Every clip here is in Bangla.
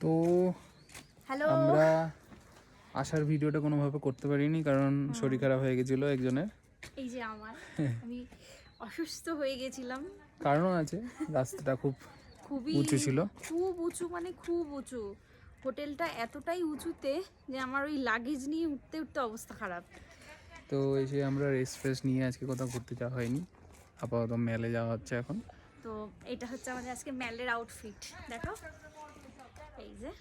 তো হ্যালো আমরা আসার ভিডিওটা কোনোভাবে করতে পারিনি কারণ শরীর খারাপ হয়ে গেছিলো একজনের। এই যে আমি অসুস্থ হয়ে গেছিলাম। কারণও আছে, রাস্তাটা খুবই উঁচু ছিল। খুব উঁচু, মানে খুব উঁচু। হোটেলটা এতটাই উঁচুতে যে আমার ওই লাগেজ নিয়ে উঠতে উঠতে অবস্থা খারাপ। তো এসে আমরা রেস্ট ফ্রেস্ট নিয়ে আজকে কোথাও ঘুরতে যাওয়া হয়নি, আপাতত মেলে যাওয়া হচ্ছে এখন। তো এটা হচ্ছে আমাদের আজকে মেলের আউটফিট, দেখো এই যে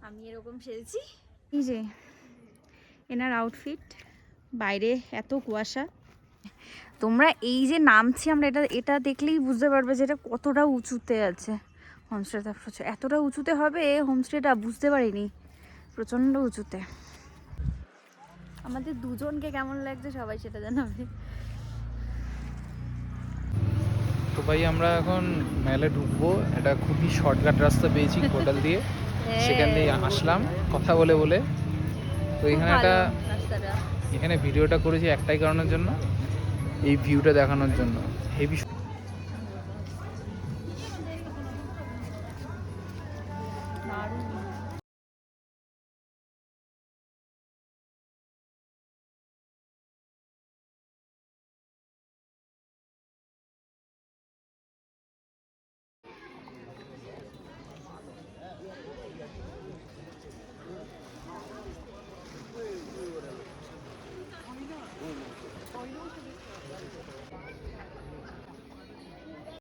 আমি এরকম সেজেছি। এই যে এনার আউটফিট, বাইরে এত কুয়াশা। তোমরা এই যে নামছি আমরা, এটা দেখলেই বুঝতে পারবে যে এটা কতটা উঁচুতে আছে হোমস্টেটা। এতটা উঁচুতে হবে হোমস্টেটা, বুঝতে পারিনি, প্রচণ্ড উঁচুতে। আমাদের দুজনকে কেমন লাগছে সবাই সেটা জানাবে। তো ভাই আমরা এখন মেলে ঢুকবো, এটা খুবই শর্টকাট রাস্তা পেয়েছি হোটেল দিয়ে, সেখান দিয়ে আসলাম কথা বলে বলে। তো এখানে ভিডিওটা করেছি একটাই কারণের জন্য, এই ভিউটা দেখানোর জন্য। হেভি